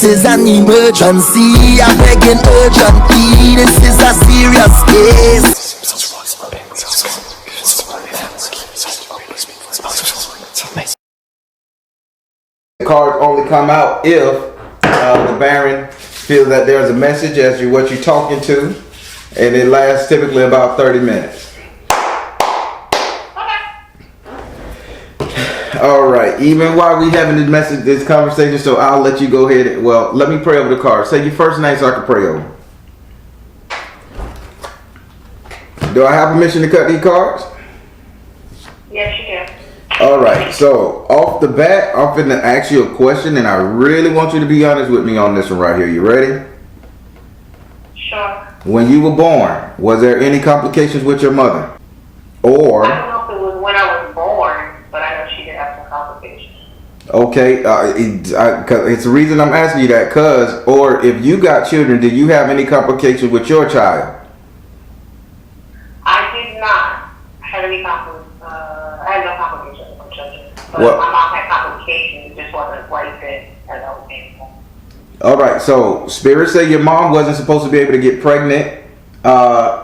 is an emergency. I'm begging urgently. This is a serious case. Cards only come out if the Baron feels that there's a message as to what you're talking to, and it lasts typically about 30 minutes. All right, even while we having this conversation, so I'll let you go ahead. Well, let me pray over the cards. Say your first name so I can pray over. Do I have permission to cut these cards? Yes, you do. All right, so off the bat, I'm finna ask you a question, and I really want you to be honest with me on this one right here. You ready? Sure. When you were born, was there any complications with your mother? Or I don't know if it was when I was born, but I know she did have some complications. okay, it's the reason I'm asking you that, or if you got children, did you have any complications with your child? I did not have any complications. I had no complications with my children. But Well- my mom had complications. It just wasn't like that as I was painful. All right, so Spirit say your mom wasn't supposed to be able to get pregnant.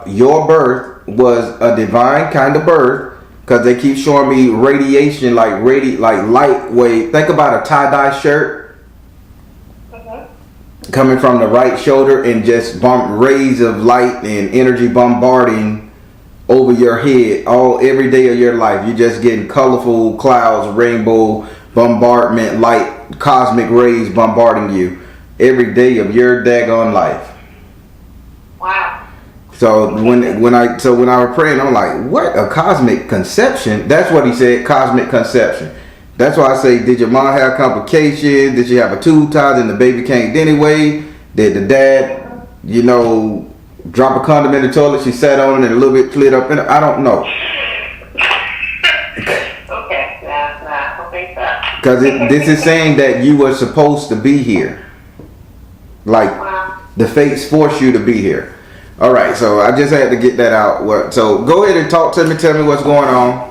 Your birth was a divine kind of birth, because they keep showing me radiation, like lightweight. Think about a tie-dye shirt coming from the right shoulder and just rays of light and energy bombarding over your head every day of your life. You're just getting colorful clouds, rainbow bombardment, light, cosmic rays bombarding you every day of your daggone life. Wow. So when I was praying, I'm like, what, a cosmic conception? That's what he said, cosmic conception. That's why I say, did your mom have complications? Did she have a tube tied and the baby came anyway? Did the dad, drop a condom in the toilet? She sat on it and a little bit slid up in it. I don't know. Okay, nah, I don't think so. Because this is saying that you were supposed to be here. Like, Wow. the fates force you to be here. All right, so I just had to get that out. So go ahead and talk to me. Tell me what's going on.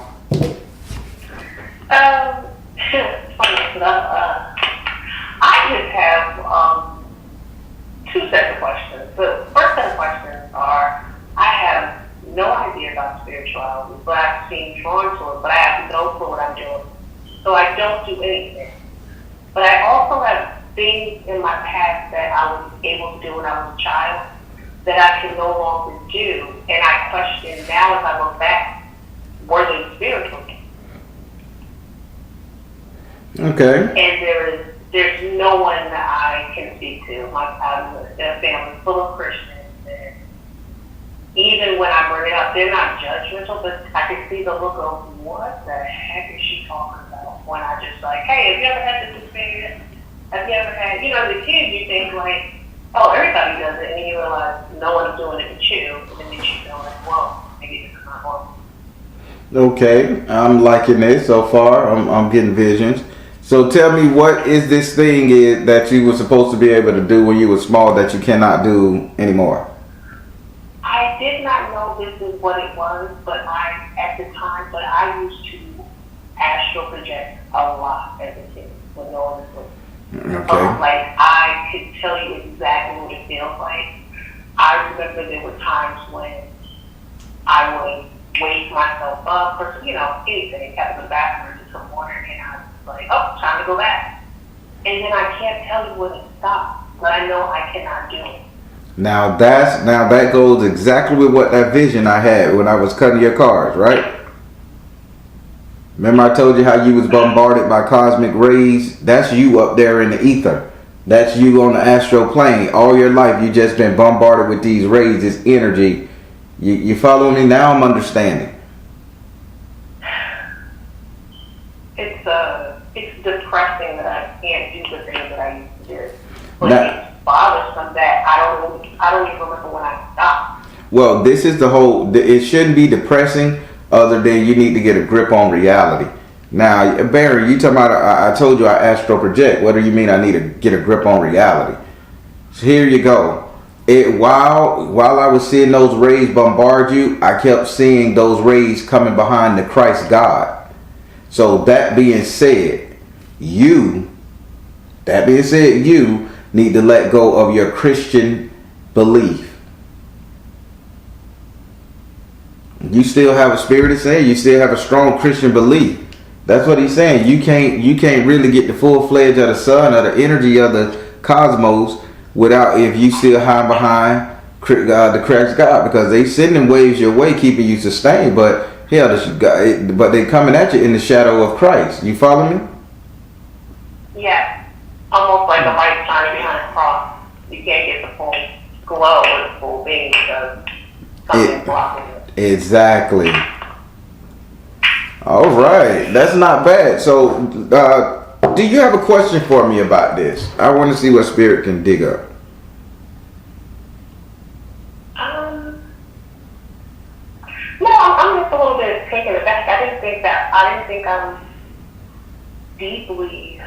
Funny enough, I just have two sets of questions. The first set of questions are, I have no idea about spirituality, but I've seen drawn to it, but I have no clue what I'm doing. So I don't do anything. But I also have things in my past that I was able to do when I was a child that I can no longer do, and I question now as I look back, were they spiritual? Okay. And there's no one that I can speak to. I'm in a family full of Christians, and even when I bring it up, they're not judgmental, but I can see the look of, what the heck is she talking about? When I just like, hey, have you ever had this experience? Have you ever had, as a kid you think like, oh, everybody does it, and then you realize no one's doing it but you, and then you feel like, well, maybe this is not normal. Okay, I'm liking it so far. I'm getting visions. So tell me, what is this thing that you were supposed to be able to do when you were small that you cannot do anymore? I did not know this is what it was, but I used to astral project a lot as a kid when no one was looking. Okay. Like, I could tell you exactly what it feels like. I remember there were times when I would wake myself up for, anything, have to go bathroom to some water, and I was like, oh, time to go back. And then I can't tell you when it stopped, but I know I cannot do it. Now that goes exactly with what that vision I had when I was cutting your cards, right? Remember I told you how you was bombarded by cosmic rays? That's you up there in the ether. That's you on the astral plane. All your life you just been bombarded with these rays, this energy. You follow me now? I'm understanding. It's depressing that I can't do the things that I used to do. But it's bothersome that I don't even remember when I stopped. Well, this is it shouldn't be depressing, other than you need to get a grip on reality. Now, Barry, you talking about, I told you I astral project. What do you mean I need to get a grip on reality? So here you go. While I was seeing those rays bombard you, I kept seeing those rays coming behind the Christ God. So that being said, you need to let go of your Christian belief. You still have a spirit of saying, you still have a strong Christian belief. That's what he's saying. You can't really get the full fledged of the sun or the energy of the cosmos without, if you still hide behind the Christ God, because they sending waves your way, keeping you sustained. But hell, but they coming at you in the shadow of Christ. You follow me? Yeah, almost like a light shining behind a cross. You can't get the full glow or the full beam because something's blocking it. Exactly. All right, that's not bad. So, do you have a question for me about this? I want to see what spirit can dig up. No, I'm just a little bit taken aback. I didn't think I was deeply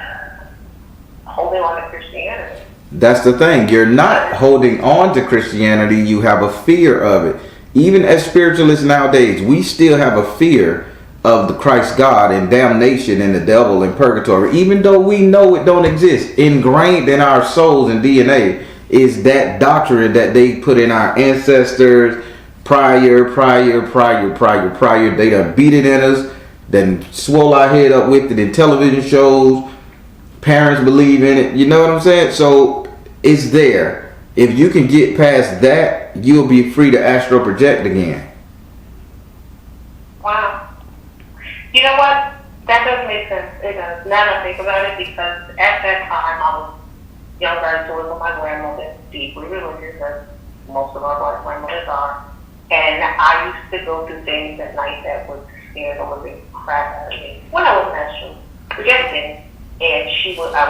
holding on to Christianity. That's the thing. You're not holding on to Christianity. You have a fear of it. Even as spiritualists nowadays, we still have a fear of the Christ God and damnation and the devil and purgatory. Even though we know it don't exist, ingrained in our souls and DNA is that doctrine that they put in our ancestors prior. They done beat it in us, then swole our head up with it in television shows. Parents believe in it. You know what I'm saying? So it's there. If you can get past that, you'll be free to astral project again. Wow. You know what? That does make sense. It does. Now that I think about it, because at that time I was younger and so was my grandmother, deeply religious, as most of our black grandmothers are. And I used to go through things at night that would scare the living crap out of me when I wasn't astral projecting. And I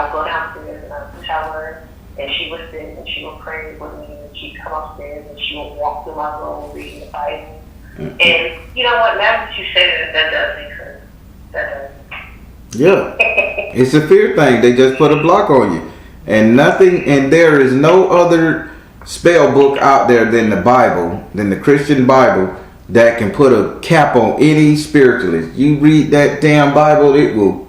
would go downstairs and I would tell her, and she would sit and she would pray with me, and she'd come upstairs and she would walk through my room reading the Bible. Mm-hmm. And you know what? Now that you say that does make sense. That does. Yeah, it's a fear thing. They just put a block on you, and there is no other spell book out there than the Bible, than the Christian Bible, that can put a cap on any spiritualist. You read that damn Bible, it will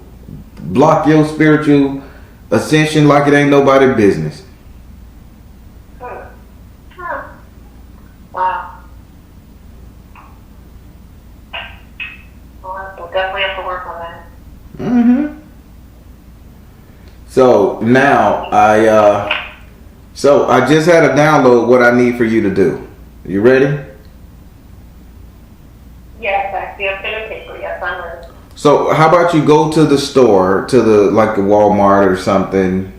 block your spiritual ascension like it ain't nobody's business. Wow. Well, we'll definitely have to work on that. Mm-hmm. So now I just had to download what I need for you to do. You ready? Yes, I see a pen and paper. Yes, I'm ready. So how about you go to the store, to the Walmart or something,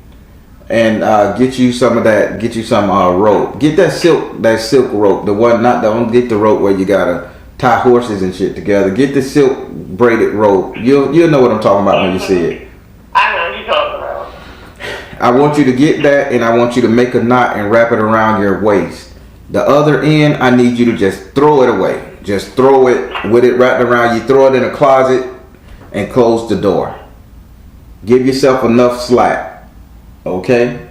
and get you some rope. Get that silk rope. Don't get the rope where you gotta tie horses and shit together. Get the silk braided rope. You'll know what I'm talking about when you see it. I know what you're talking about. I want you to get that, and I want you to make a knot and wrap it around your waist. The other end, I need you to just throw it away. Just throw it with it wrapped around you. Throw it in a closet and close the door. Give yourself enough slack. Okay?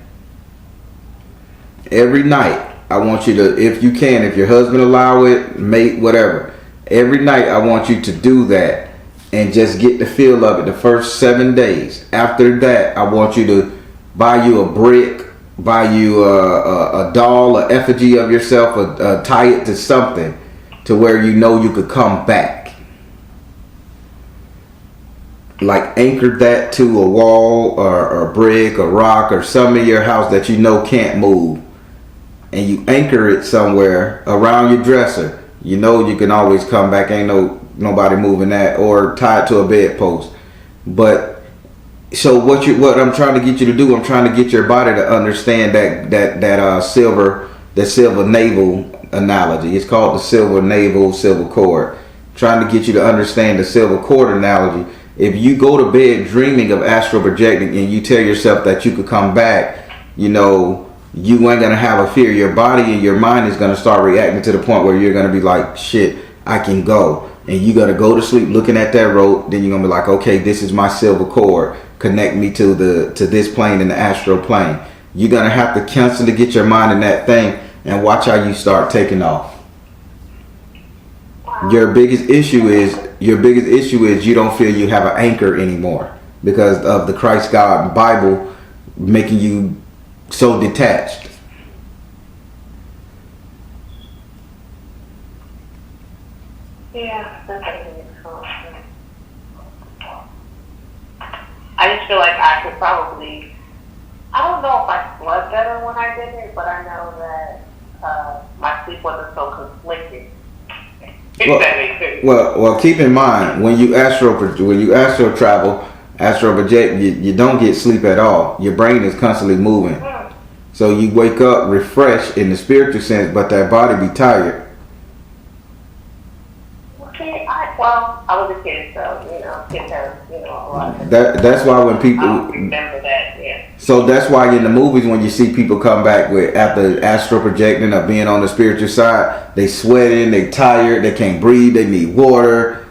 Every night, I want you to, if you can, if your husband allow it, mate, whatever. Every night, I want you to do that and just get the feel of it the first 7 days. After that, I want you to buy you a brick, buy you a doll, a effigy of yourself, tie it to something to where you know you could come back. Like anchor that to a wall or a brick or rock or some of your house that you know can't move, and you anchor it somewhere around your dresser. You know you can always come back. Ain't nobody moving that, or tie it to a bedpost. But so what I'm trying to get you to do, I'm trying to get your body to understand that silver navel analogy. It's called the silver navel, silver cord. Trying to get you to understand the silver cord analogy. If you go to bed dreaming of astral projecting and you tell yourself that you could come back, you know, you ain't going to have a fear. Your body and your mind is going to start reacting to the point where you're going to be like, shit, I can go. And you're going to go to sleep looking at that rope. Then you're going to be like, okay, this is my silver cord. Connect me to this plane in the astral plane. You're going to have to constantly get your mind in that thing and watch how you start taking off. Your biggest issue is you don't feel you have an anchor anymore because of the Christ God Bible making you so detached. Yeah, that doesn't make sense. I just feel like I could probably, I don't know if I slept better when I did it, but I know that my sleep wasn't so conflicted. If that makes sense. Well, keep in mind when you astro travel, astral project, you don't get sleep at all. Your brain is constantly moving, so you wake up refreshed in the spiritual sense, but that body be tired. Okay, I was a kid, so kids have a lot of That's why when people I don't remember that. Yeah. So that's why in the movies when you see people come back with after astral projecting or being on the spiritual side, they sweating, they tired, they can't breathe, they need water.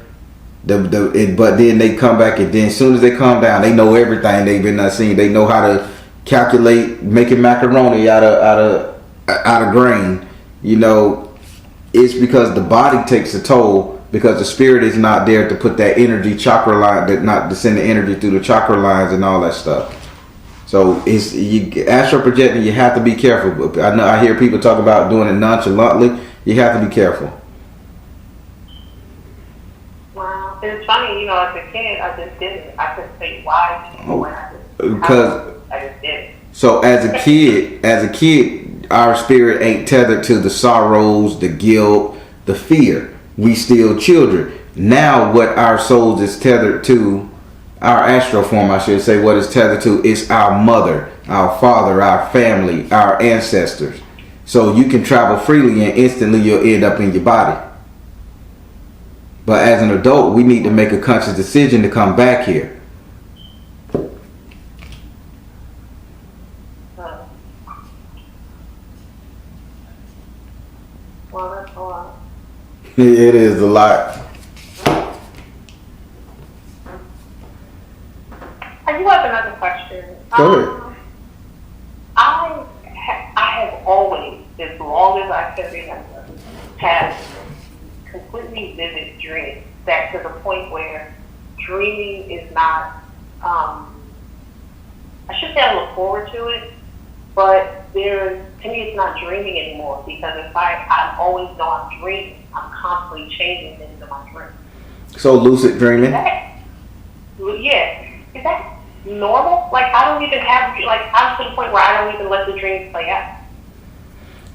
But then they come back, and then as soon as they calm down, they know everything they've been seen. They know how to calculate making macaroni out of grain. It's because the body takes a toll because the spirit is not there to put that energy chakra line, not to send the energy through the chakra lines and all that stuff. So astral projecting, you have to be careful. I hear people talk about doing it nonchalantly. You have to be careful. Wow, it's funny, as a kid, I just did it. I couldn't say why when I just did it. So as a kid, our spirit ain't tethered to the sorrows, the guilt, the fear. We still children. Now, what our souls is tethered to. Our astral form, I should say, what it's tethered to is our mother, our father, our family, our ancestors. So you can travel freely and instantly you'll end up in your body. But as an adult, we need to make a conscious decision to come back here. Well, that's a lot. It is a lot. I do have another question. Go ahead. I have always, as long as I can remember, had completely vivid dreams that to the point where dreaming is not, I should say I look forward to it, but to me it's not dreaming anymore because I always know I'm dreaming. I'm constantly changing things in my dreams. So lucid dreaming? Is that normal? I don't even have, I'm to the point where I don't even let the dreams play out.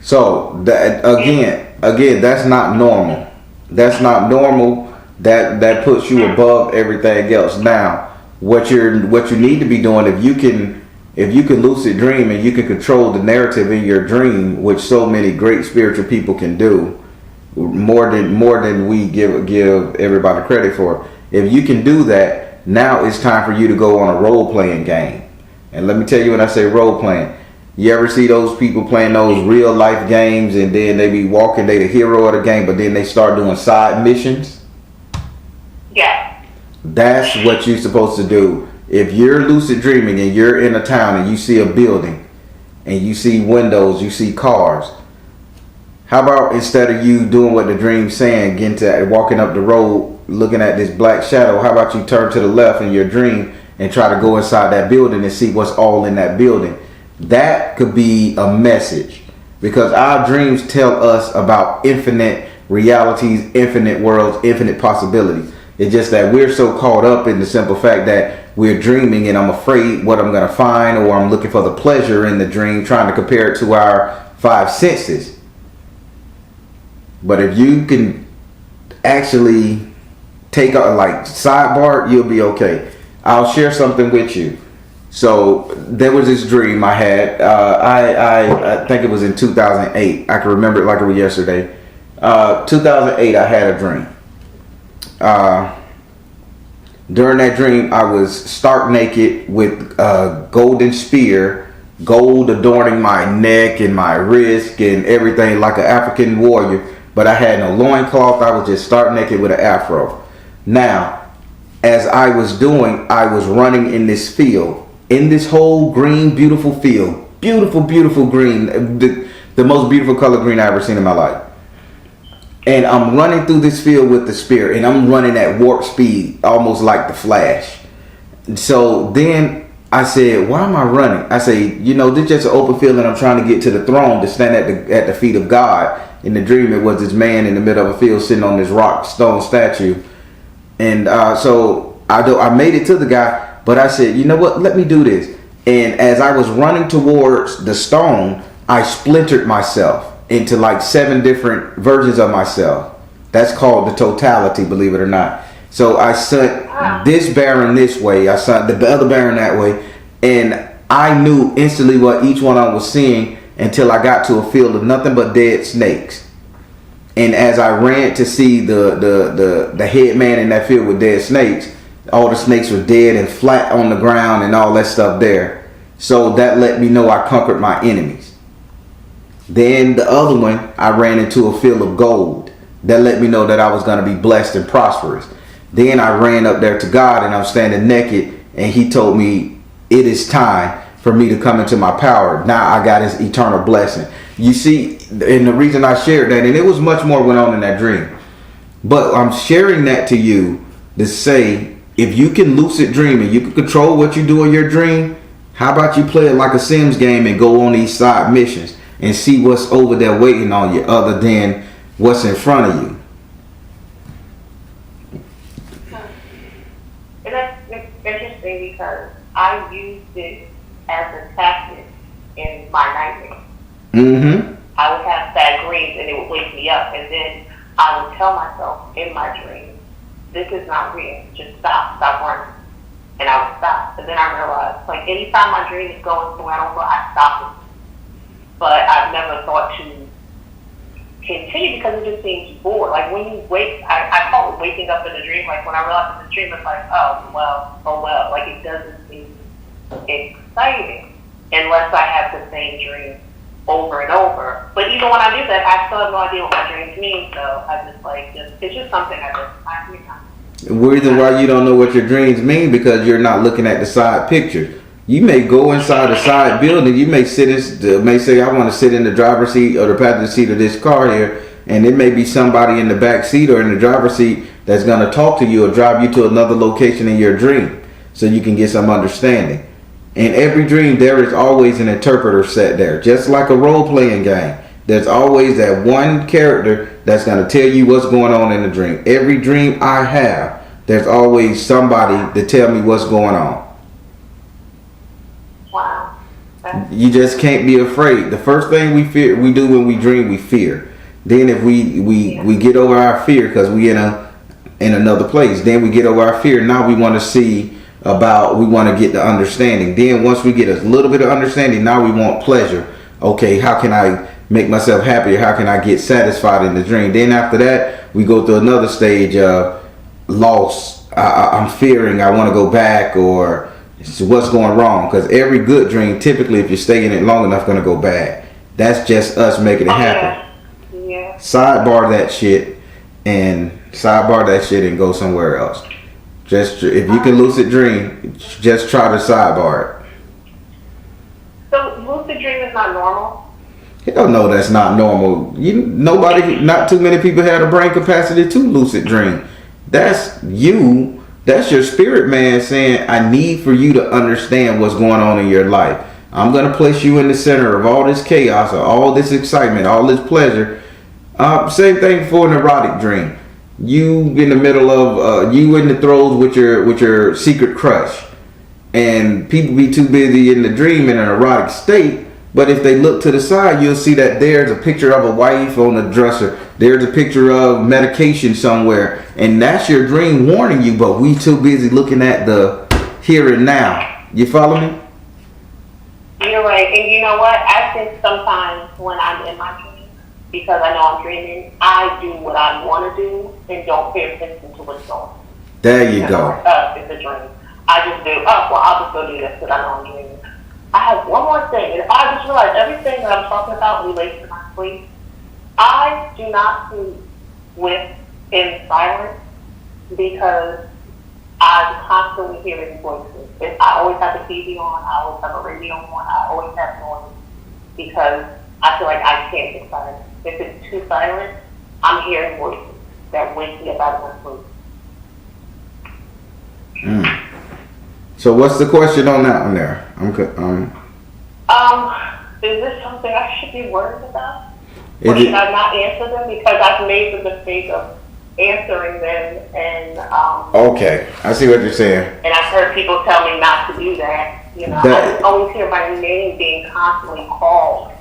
So that again, that's not normal. That's not normal. That puts you above everything else. Now, what you need to be doing, if you can lucid dream and you can control the narrative in your dream, which so many great spiritual people can do, more than we give everybody credit for. If you can do that, now it's time for you to go on a role playing game. And let me tell you, when I say role playing, you ever see those people playing those real life games and then they be walking, they the hero of the game, but then they start doing side missions? Yeah. That's what you're supposed to do. If you're lucid dreaming and you're in a town and you see a building and you see windows, you see cars, how about instead of you doing what the dream's saying, walking up the road, looking at this black shadow, how about you turn to the left in your dream and try to go inside that building and see what's all in that building? That could be a message, because our dreams tell us about infinite realities, infinite worlds, infinite possibilities. It's just that we're so caught up in the simple fact that we're dreaming and I'm afraid what I'm going to find, or I'm looking for the pleasure in the dream, trying to compare it to our five senses. But if you can actually take a sidebar, you'll be okay. I'll share something with you. So there was this dream I had. I think it was in 2008. I can remember it like it was yesterday. 2008, I had a dream. During that dream, I was stark naked with a golden spear, gold adorning my neck and my wrist and everything, like an African warrior. But I had no loincloth. I was just stark naked with an afro. Now, as I was running in this field, in this whole green, beautiful field. Beautiful, beautiful green. The most beautiful color green I ever seen in my life. And I'm running through this field with the spear, and I'm running at warp speed, almost like the Flash. So then I said, why am I running? I say, this just an open field and I'm trying to get to the throne to stand at the feet of God. In the dream, it was this man in the middle of a field sitting on this rock stone statue. And so I made it to the guy, but I said, you know what? Let me do this. And as I was running towards the stone, I splintered myself into like 7 different versions of myself. That's called the totality, believe it or not. So I sent this baron this way, I sent the other baron that way, and I knew instantly what each one I was seeing until I got to a field of nothing but dead snakes. And as I ran to see the head man in that field with dead snakes, all the snakes were dead and flat on the ground and all that stuff there. So that let me know I conquered my enemies. Then the other one, I ran into a field of gold. That let me know that I was going to be blessed and prosperous. Then I ran up there to God and I'm standing naked, and he told me it is time for me to come into my power. Now I got his eternal blessing. You see, and the reason I shared that, and it was much more went on in that dream, but I'm sharing that to you to say, if you can lucid dream and you can control what you do in your dream, how about you play it like a Sims game and go on these side missions and see what's over there waiting on you other than what's in front of you. And that's interesting because I used it as a tactic in my nightmares. Mm-hmm. I would have bad dreams and it would wake me up, and then I would tell myself in my dreams, this is not real, just stop running. And I would stop. And then I realized, like, anytime my dream is going somewhere I don't go, I stop it. But I've never thought to continue because it just seems bored. Like when you wake, I call it waking up in a dream. Like when I realize it's a dream, it's like, oh well. Like it doesn't seem exciting unless I have the same dream over and over. But even when I do that, I still have no idea what my dreams mean. So I just like, it's just something I just, The reason why you don't know what your dreams mean because you're not looking at the side picture. You may go inside a side building. You may say, I want to sit in the driver's seat or the passenger seat of this car here, and it may be somebody in the back seat or in the driver's seat that's going to talk to you or drive you to another location in your dream so you can get some understanding. In every dream, there is always an interpreter set there, just like a role-playing game. There's always that one character that's going to tell you what's going on in the dream. Every dream I have, there's always somebody to tell me what's going on. wow. You just can't be afraid. The first thing we do when we dream, we fear. Then if we get over our fear because we in another place, then we get over our fear. Now we want to we want to get the understanding. Then once we get a little bit of understanding, now we want pleasure. Okay, how can I make myself happier? How can I get satisfied in the dream? Then after that, we go through another stage of loss. I'm fearing. I want to go back, or what's going wrong? Because every good dream, typically, if you stay in it long enough, going to go bad. That's just us making it happen. Yeah. Sidebar that shit and go somewhere else. Just if you can lucid dream, just try to sidebar it. So lucid dream is not normal? Hell no, that's not normal. Not too many people have the brain capacity to lucid dream. That's you. That's your spirit man saying, I need for you to understand what's going on in your life. I'm going to place you in the center of all this chaos, or all this excitement, all this pleasure. Same thing for an erotic dream. You in the middle of, you in the throes with your secret crush. And people be too busy in the dream in an erotic state. But if they look to the side, you'll see that there's a picture of a wife on the dresser. There's a picture of medication somewhere. And that's your dream warning you, but we too busy looking at the here and now. You follow me? You're right. And you know what? I think sometimes when I'm in my dream, because I know I'm dreaming, I do what I want to do and don't pay attention to what's going on. There you go. It's a dream. I just do, I'll just go do this because I know I'm dreaming. I have one more thing. And I just realized everything that I'm talking about relates to my sleep. I do not sleep in silence because I'm constantly hearing voices. I always have the TV on. I always have a radio on. I always have noise because I feel like I can't get silent. If it's too silent, I'm hearing voices that wake me up out of my sleep. So what's the question on that one there? Is this something I should be worried about? Is Or should it- I not answer them? Because I've made the mistake of answering them, and Okay, I see what you're saying. and I've heard people tell me not to do that. You know, That- I always hear my name being constantly called.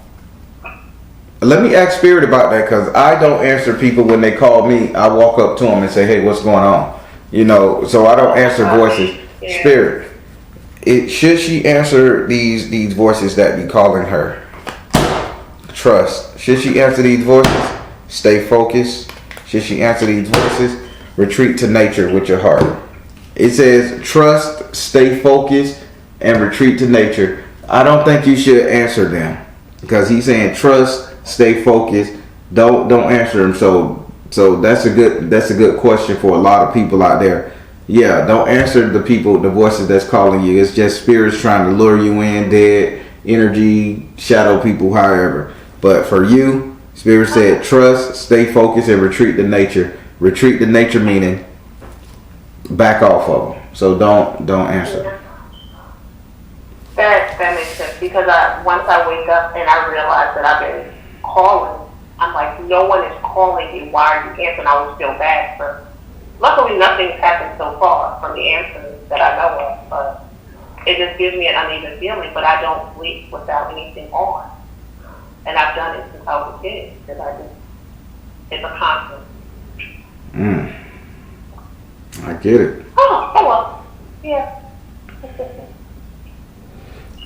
Let me ask Spirit about that, because I don't answer people when they call me. I walk up to them and say, hey, what's going on? You know, so I don't answer voices. Yeah. Spirit, should she answer these voices that be calling her? Trust. Should she answer these voices? Stay focused. Should she answer these voices? Retreat to nature with your heart. It says trust, stay focused, and retreat to nature. I don't think you should answer them, because he's saying trust, stay focused. Don't answer them. So that's a good question for a lot of people out there. Yeah, don't answer the voices that's calling you. It's just spirits trying to lure you in, dead energy, shadow people, however. But for you, Spirit said trust, stay focused, and retreat to nature. Retreat to nature meaning back off of them. So don't answer. That makes sense, because once I wake up and I realize that I've been calling, I'm like, no one is calling you. Why are you answering? I always feel bad for. Luckily, nothing's happened so far from the answers that I know of, but it just gives me an uneven feeling. But I don't sleep without anything on, and I've done it since I was a kid. Because it's a constant. I get it. Oh well, yeah.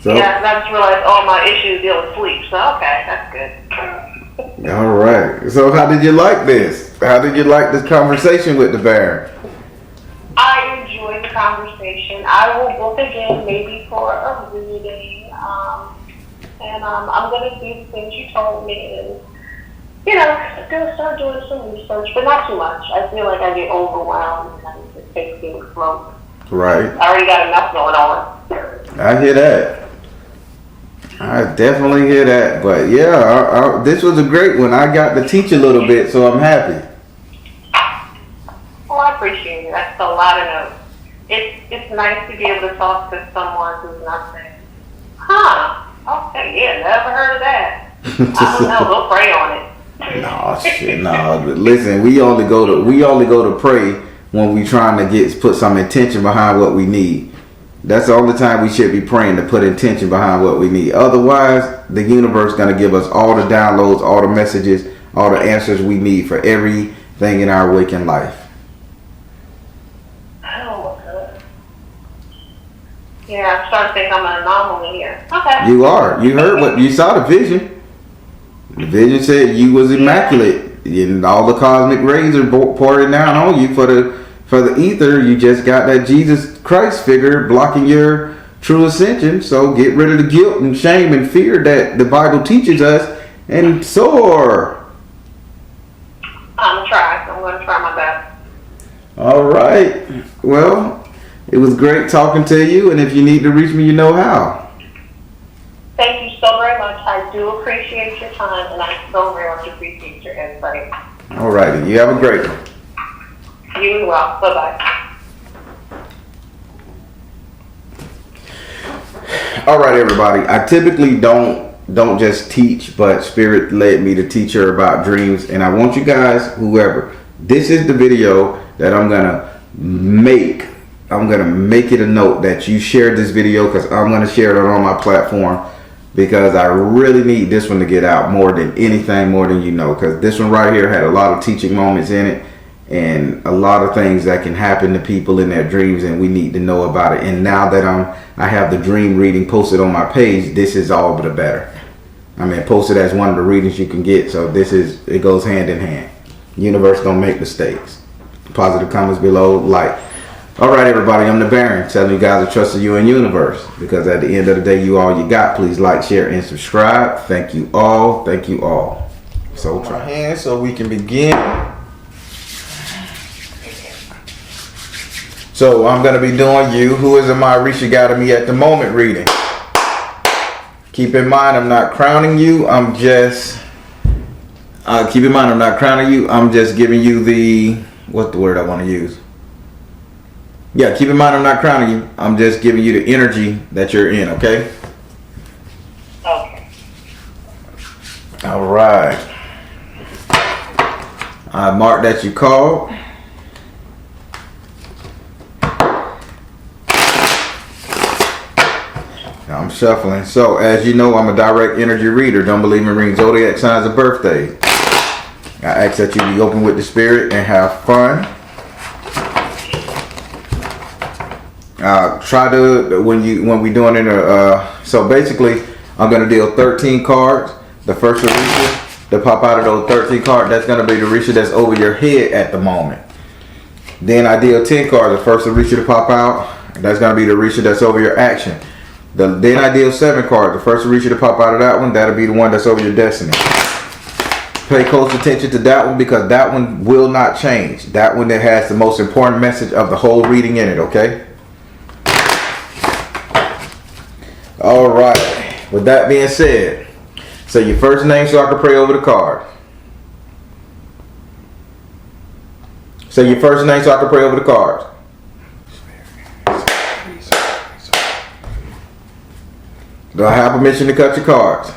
So Yeah, and I just realized all my issues deal with sleep. So okay, that's good. all right. So how did you like this? How did you like this conversation with the Baron? I enjoyed the conversation. I will book again, maybe for a reading. And I'm going to do the things you told me, and I'm going to start doing some research, but not too much. I feel like I get overwhelmed and I need to take things slow. Right. I already got enough going on. I hear that. I definitely hear that. But yeah, this was a great one. I got to teach a little bit, so I'm happy. Well, I appreciate it. That's a lot of notes. It's nice to be able to talk to someone who's not saying, okay, yeah, never heard of that. I don't know, we'll pray on it. No shit, no. Listen, we only go to pray when we trying to put some intention behind what we need. That's the only time we should be praying, to put intention behind what we need. Otherwise, the universe gonna give us all the downloads, all the messages, all the answers we need for everything in our waking life. Oh, yeah, I'm starting to think I'm an anomaly here. Okay. You are. You heard what you saw, the vision. The vision said you was immaculate, and all the cosmic rays are pouring down on you for the ether. You just got that Jesus Christ figure blocking your true ascension. So get rid of the guilt and shame and fear that the Bible teaches us, and soar. I'm going to try my best. All right. Well, it was great talking to you, and if you need to reach me, you know how. Thank you so very much. I do appreciate your time, and I so very much appreciate your insight. All righty. You have a great one. You as well. Bye-bye. All right, everybody. I typically don't just teach, but Spirit led me to teach her about dreams, and I want you guys, whoever, this is the video that I'm gonna make. I'm gonna make it a note that you share this video, because I'm gonna share it on my platform, because I really need this one to get out more than anything, more than you know, because this one right here had a lot of teaching moments in it, and a lot of things that can happen to people in their dreams, and we need to know about it. And now that I have the dream reading posted on my page, this is all the better. I mean, posted as one of the readings you can get. So it goes hand in hand. Universe don't make mistakes. Positive comments below, like. All right, everybody, I'm the Baron, telling you guys to trust in you and universe, because at the end of the day, you all you got. Please like, share, and subscribe. Thank you all. Thank you all. So try hands so we can begin. So I'm going to be doing you, who is in my Risha Got Me at the moment reading. Keep in mind, I'm not crowning you. I'm just, keep in mind, I'm not crowning you. I'm just giving you the, what's the word I want to use? Yeah, keep in mind I'm not crowning you. I'm just giving you the energy that you're in, okay? Okay. All right. I marked that you called. I'm shuffling. So, as you know, I'm a direct energy reader. Don't believe in reading zodiac signs of birthday. I ask that you be open with the spirit and have fun. Try to when we doing it. So basically, I'm gonna deal 13 cards. The first Orisha to pop out of those 13 cards, that's gonna be the Orisha that's over your head at the moment. Then I deal 10 cards. The first Orisha to pop out, that's gonna be the Orisha that's over your action. Then I deal 7 cards. The first Orisha to pop out of that one, that'll be the one that's over your destiny. Pay close attention to that one because that one will not change. That one that has the most important message of the whole reading in it, okay? All right. With that being said, say your first name so I can pray over the card. Say your first name so I can pray over the cards. Do I have permission to cut your cards?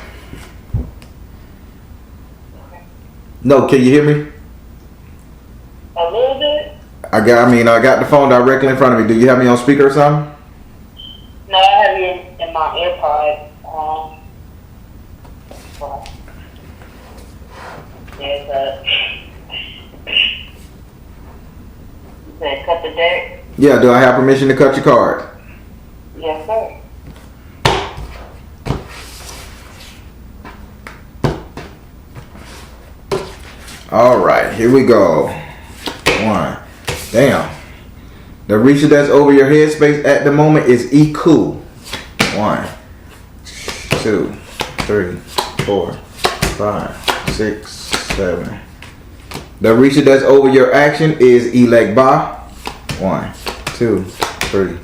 No, can you hear me? A little bit? I got the phone directly in front of me. Do you have me on speaker or something? No, I have you in my AirPod. You said cut the deck? Yeah, do I have permission to cut your card? Yes, sir. All right, here we go. One. Damn. The Orisha that's over your headspace at the moment is Iku. 1, 2, 3, 4, 5, 6, 7. The Orisha that's over your action is Ilegba. 1, 2, 3,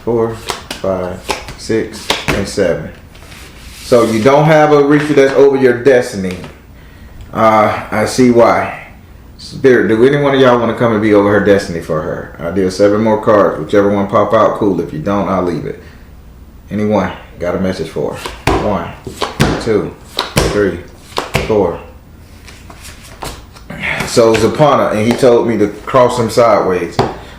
4, 5, 6, and 7. So you don't have a Orisha that's over your destiny. I see why. Spirit, do any one of y'all want to come and be over her destiny for her? I deal 7 more cards. Whichever one pop out, cool. If you don't, I'll leave it. Anyone got a message for her? 1, 2, 3, 4. So Zapana, and he told me to cross him sideways.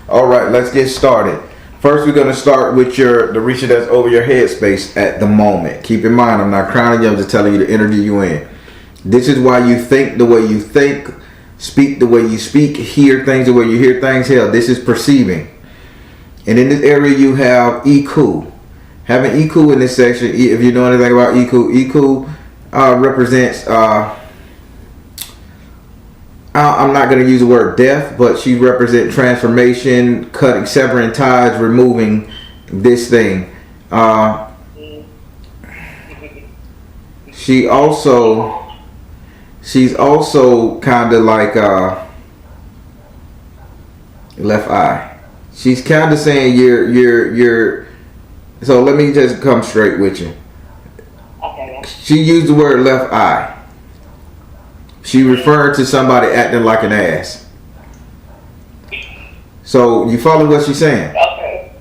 All right, let's get started. First, we're going to start with the Orisha that's over your headspace at the moment. Keep in mind, I'm not crowning you. I'm just telling you the energy you in. This is why you think the way you think, speak the way you speak, hear things the way you hear things. Hell, this is perceiving. And in this area, you have Iku. Having Iku in this section, if you know anything about Iku represents, I'm not going to use the word death, but she represents transformation, cutting, severing ties, removing this thing. She's also kind of like left eye. She's kind of saying you're. So let me just come straight with you. Okay. She used the word left eye. She referred to somebody acting like an ass. So you follow what she's saying? Okay.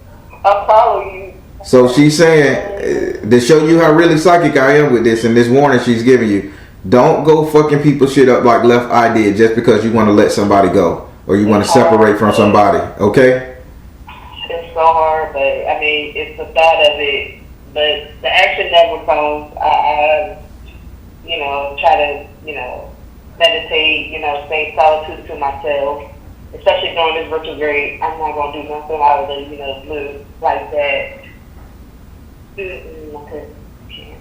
I follow you. So she's saying to show you how really psychic I am with this, and this warning she's giving you. Don't go fucking people shit up like Left Eye did just because you want to let somebody go or you want to separate from somebody, okay? It's so hard, but I mean, it's the thought of it. But the action never comes. I try to, meditate, stay solitude to myself, especially during this retrograde. I'm not going to do nothing out of the, blue like that. I can't.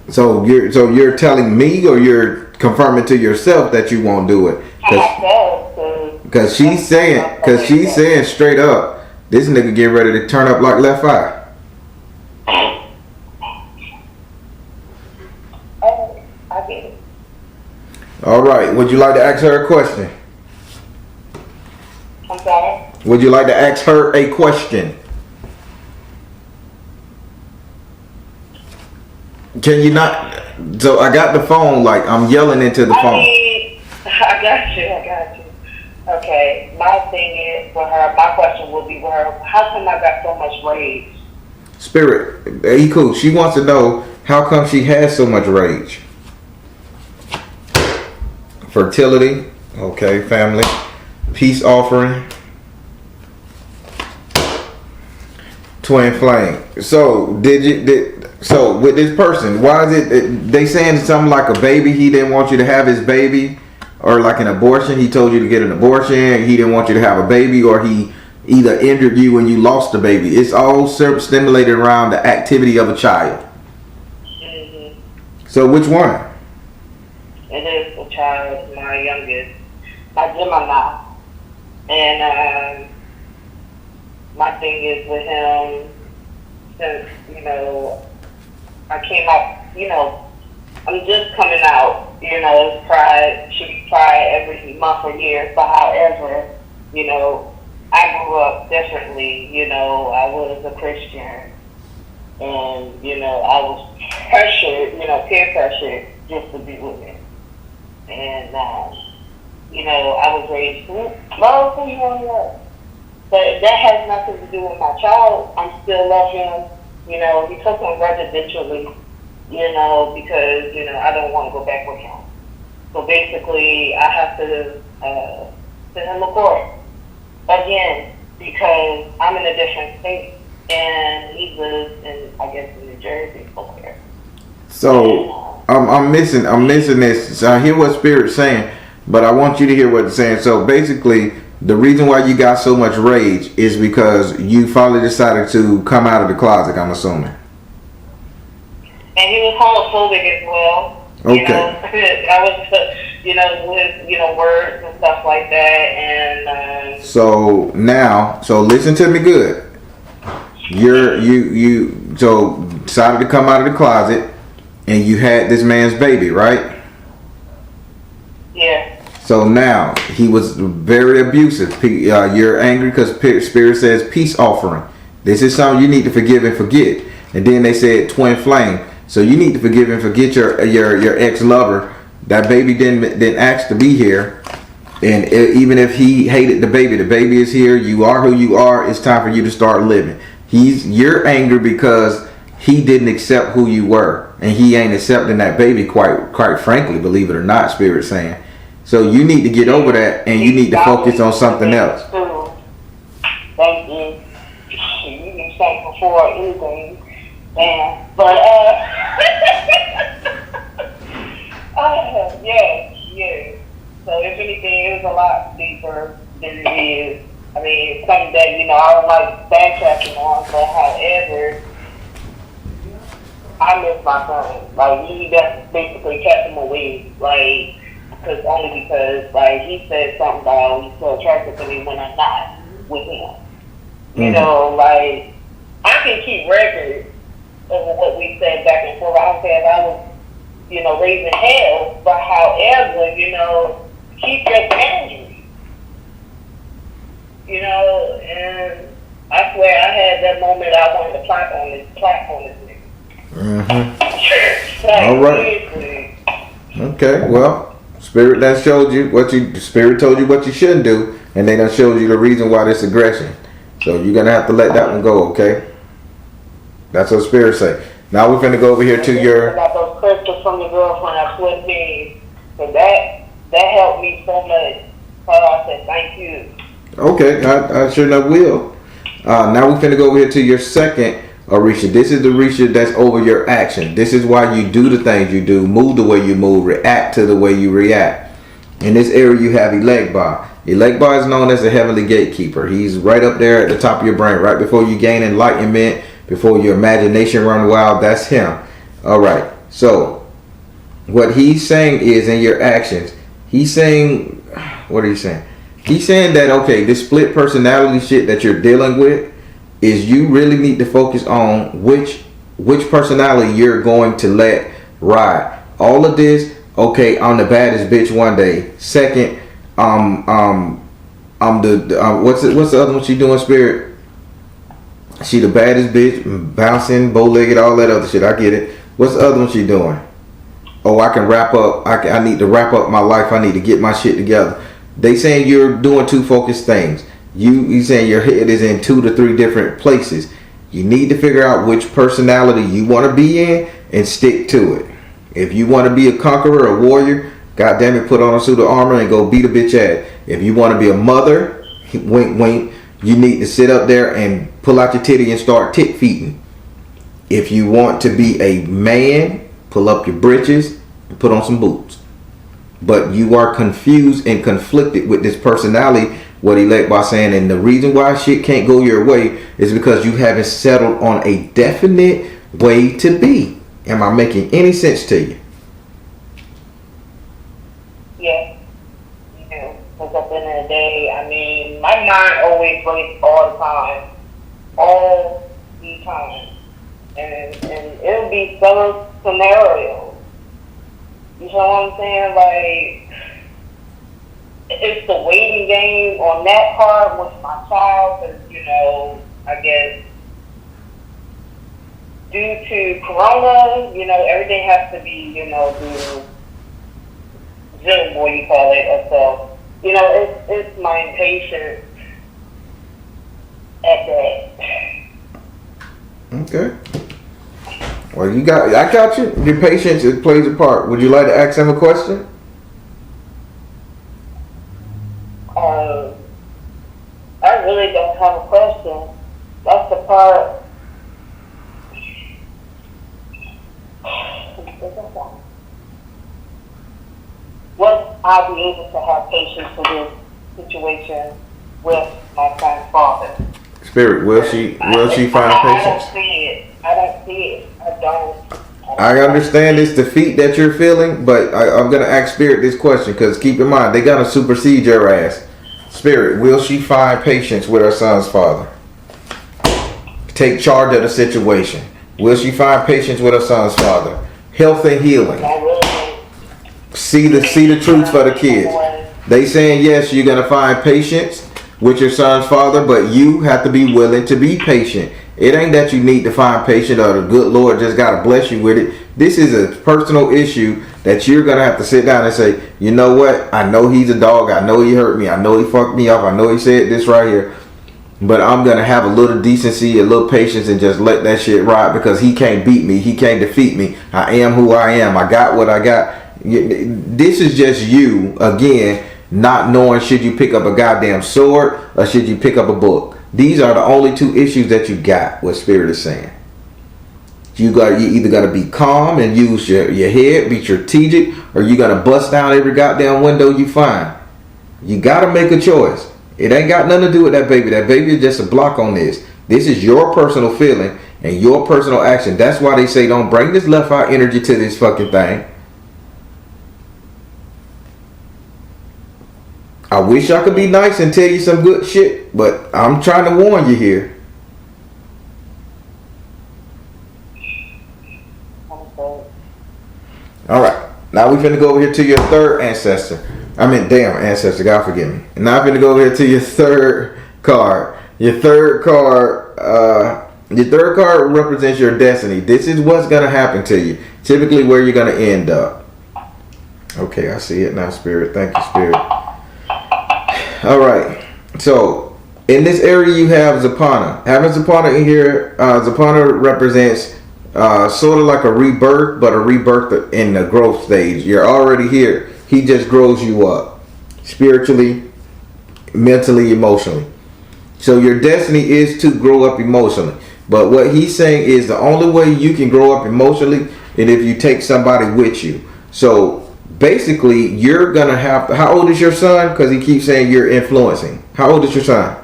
So you're telling me, or you're confirming to yourself that you won't do it? Because she's saying straight up, this nigga getting ready to turn up like Left Eye. Oh, I get it. All right. Would you like to ask her a question? I'm sorry? Would you like to ask her a question? Can you not? So I got the phone, like I'm yelling into the phone. I got you. Okay, my thing is for her. My question would be for her: how come I got so much rage? Spirit, cool. She wants to know how come she has so much rage. Fertility, okay, family, peace offering, twin flame. So so with this person, why is it they saying something like a baby? He didn't want you to have his baby, or like an abortion. He told you to get an abortion. He didn't want you to have a baby, or he either injured you when you lost the baby. It's all stimulated around the activity of a child. Mm-hmm. So which one? It is a child, my youngest, my Gemini. And my thing is with him, since, I came out, I'm just coming out, it's pride, should be pride every month or year. But however, I grew up differently, I was a Christian. And, I was pressured, peer pressured just to be with him. And, I was raised, love who you want to love. But that has nothing to do with my child. I still love him. He took him residentially, because, I don't want to go back with him. So basically, I have to send him a court again because I'm in a different state. And he lives in, I guess, in New Jersey somewhere. So I'm missing this. So I hear what Spirit's saying, but I want you to hear what it's saying. So basically, the reason why you got so much rage is because you finally decided to come out of the closet, I'm assuming. And he was homophobic as well. Okay. I was, with, words and stuff like that. And so listen to me good. You decided to come out of the closet. And you had this man's baby, right? Yeah. So now, he was very abusive. You're angry because Spirit says peace offering. This is something you need to forgive and forget. And then they said twin flame. So you need to forgive and forget your ex-lover. That baby didn't ask to be here. And even if he hated the baby is here. You are who you are. It's time for you to start living. You're angry because he didn't accept who you were. And he ain't accepting that baby, quite frankly, believe it or not, Spirit's saying. So you need to get over that, and you need to focus on something else. Thank you. You can say before anything. But, yeah. So if anything, it was a lot deeper than it is. I mean, it's something that, I don't like backtracking on, but however, I miss my son. Like, he just basically kept him away. Like, only because, he said something about he's so attracted to me when I'm not with him. Mm-hmm. I can keep records of what we said back and forth. I don't care if I was, raising hell, but however, keep your boundaries. And I swear I had that moment I wanted to clap on this nigga. Mm-hmm. All right. Okay. Well, Spirit done showed you Spirit told you what you shouldn't do, and they done showed you the reason why this aggression. So you're gonna have to let that one go. Okay. That's what Spirit say. Now we're gonna go over here to your. I got those crystals from your girlfriend. I swear beans. So that helped me so much. So I said thank you. Okay, I sure enough will. Now we're gonna go over here to your second Orisha. This is the Orisha that's over your action. This is why you do the things you do, move the way you move, react to the way you react. In this area you have Elegba. Elegba is known as the heavenly gatekeeper. He's right up there at the top of your brain, right before you gain enlightenment, before your imagination run wild. That's him. All right. So what he's saying is in your actions, he's saying, what are you saying? He's saying that, okay, this split personality shit that you're dealing with is you really need to focus on which personality you're going to let ride. All of this, okay, I'm the baddest bitch one day. Second, I'm the what's the other one she doing, Spirit? She the baddest bitch, bouncing, bow-legged, all that other shit. I get it. What's the other one she doing? Oh, I can wrap up. I need to wrap up my life. I need to get my shit together. They saying you're doing two focused things. You saying your head is in 2 to 3 different places. You need to figure out which personality you want to be in and stick to it. If you want to be a conqueror, a warrior, God damn it, put on a suit of armor and go beat a bitch ass. If you want to be a mother, wink wink, you need to sit up there and pull out your titty and start tit feeding. If you want to be a man, pull up your britches and put on some boots. But you are confused and conflicted with this personality, what he led by saying, and the reason why shit can't go your way is because you haven't settled on a definite way to be. Am I making any sense to you? Yes, you do. Because at the end of the day, I mean, my mind always races all the time. All the time. And it'll be some scenarios. You know what I'm saying? Like, it's the waiting game on that part with my child, because, you know, I guess due to Corona, you know, everything has to be, you know, through Zoom, what you call it, or so. You know, it's my impatience at that. Okay. Well, I got you. Your patience, it plays a part. Would you like to ask him a question? I really don't have a question. That's the part. Will I be able to have patience for this situation with my son's father? Spirit, will she find patience? I don't see it. I don't. I understand this defeat that you're feeling, but I'm going to ask Spirit this question, because keep in mind, they got to supersede your ass. Spirit, will she find patience with her son's father? Take charge of the situation. Will she find patience with her son's father? Health and healing. See the truth for the kids. They saying, yes, you're going to find patience with your son's father, but you have to be willing to be patient. It ain't that you need to find patience or the good Lord just got to bless you with it. This is a personal issue that you're going to have to sit down and say, you know what? I know he's a dog. I know he hurt me. I know he fucked me up. I know he said this right here. But I'm going to have a little decency, a little patience, and just let that shit ride, because he can't beat me. He can't defeat me. I am who I am. I got what I got. This is just you, again, not knowing should you pick up a goddamn sword or should you pick up a book. These are the only two issues that you got, what Spirit is saying. You either got to be calm and use your head, be strategic, or you got to bust down every goddamn window you find. You got to make a choice. It ain't got nothing to do with that baby. That baby is just a block on this. This is your personal feeling and your personal action. That's why they say don't bring this left eye energy to this fucking thing. I wish I could be nice and tell you some good shit, but I'm trying to warn you here. Alright, now we finna go over here to your third ancestor. I mean, damn ancestor, God forgive me. And now I'm finna go over here to your third card. Your third card represents your destiny. This is what's gonna happen to you. Typically where you're gonna end up. Okay, I see it now, Spirit. Thank you, Spirit. Alright, so in this area you have Zapana. Having Zapana in here, Zapana represents sort of like a rebirth, but a rebirth in the growth stage. You're already here. He just grows you up spiritually, mentally, emotionally. So your destiny is to grow up emotionally. But what he's saying is the only way you can grow up emotionally is if you take somebody with you. So basically, you're going to have to... How old is your son? Because he keeps saying you're influencing. How old is your son?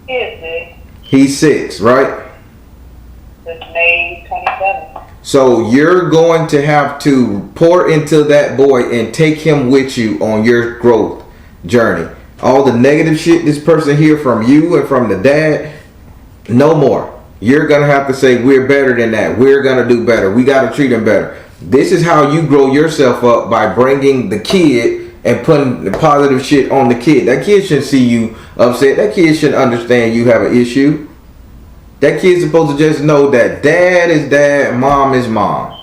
He's 6. He's 6, right? It's May 27th. So you're going to have to pour into that boy and take him with you on your growth journey. All the negative shit this person hear from you and from the dad, no more. You're going to have to say, we're better than that. We're going to do better. We got to treat him better. This is how you grow yourself up, by bringing the kid and putting the positive shit on the kid. That kid shouldn't see you upset. That kid should understand you have an issue. That kid's supposed to just know that dad is dad, mom is mom.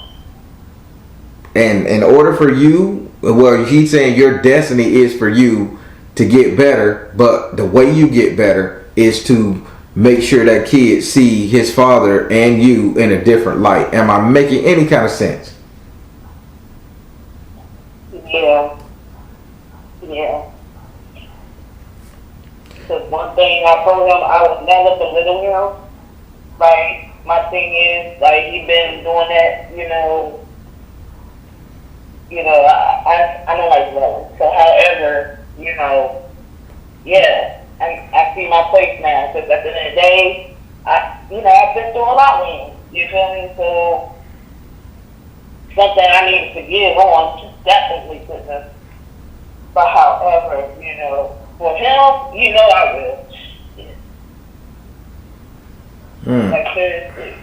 And in order for you well, he's saying your destiny is for you to get better, but the way you get better is to make sure that kid see his father and you in a different light. Am I making any kind of sense? Yeah. Because one thing I told him, I would never belittle him. Like, my thing is, like, he been doing that, I don't like yelling. So, however, yeah, I see my place now. Because at the end of the day, I've been through a lot with him. You feel me? So, something I need to forgive on, definitely couldn't. But however, for him, I will. Yeah. Like, seriously.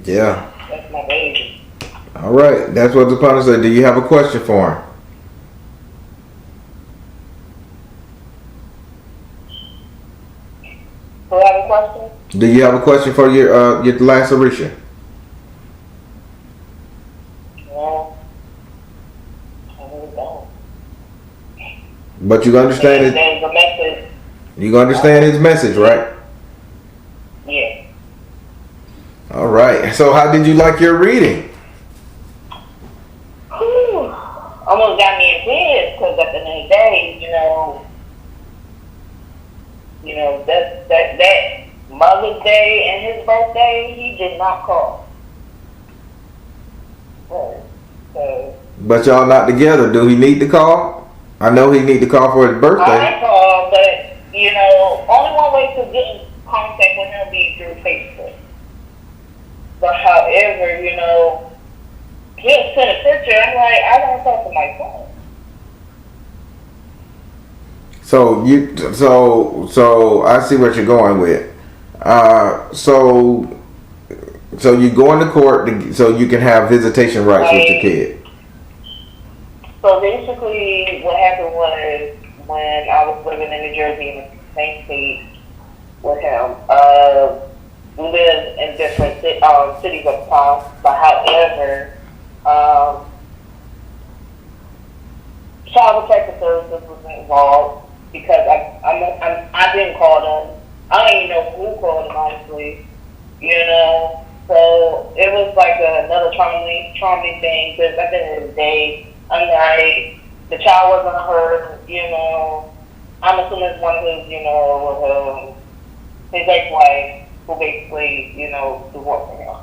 Yeah. That's my baby. All right. That's what the punter said. Do you have a question for him? Do you have a question? Do you have a question for your last Orisha? No. I really don't. But you understand it. There's a message. You understand his message, right? Yeah. All right. So, how did you like your reading? Whew. Almost got me in tears because at the end of the day, that Mother's Day and his birthday, he did not call. So, But y'all not together. Do he need to call? I know he need to call for his birthday. I called, but only one way to get in contact with him be through Facebook. But however, he'll send a picture. I'm like, I don't talk to my phone. So I see what you're going with. So you go into court so you can have visitation rights with your kid. So basically, what happened was when I was living in New Jersey in the same state with him, we lived in different cities at the time. But however, Child Protective Services was involved because I didn't call them. I don't even know who called them, honestly. So it was like another traumatic thing because at the end of the day, I'm like, the child wasn't hurt, I'm assuming it's one of his ex-wife who basically, divorced him.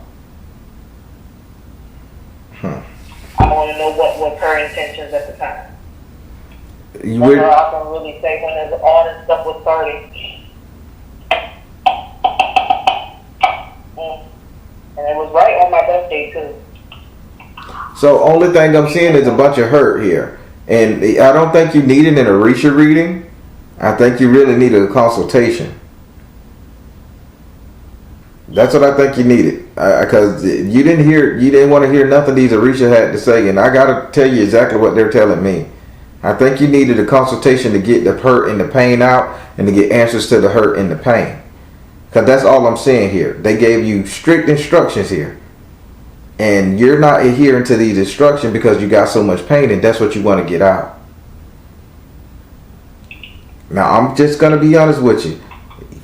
I want to know what was her intentions at the time. I can really say when all this stuff was starting. And it was right on my birthday, too. So only thing I'm seeing is a bunch of hurt here. And I don't think you needed an Orisha reading. I think you really needed a consultation. That's what I think you needed. Because you didn't want to hear nothing these Orisha had to say. And I got to tell you exactly what they're telling me. I think you needed a consultation to get the hurt and the pain out and to get answers to the hurt and the pain. Because that's all I'm saying here. They gave you strict instructions here. And you're not adhering to these instructions because you got so much pain and that's what you want to get out. Now, I'm just going to be honest with you.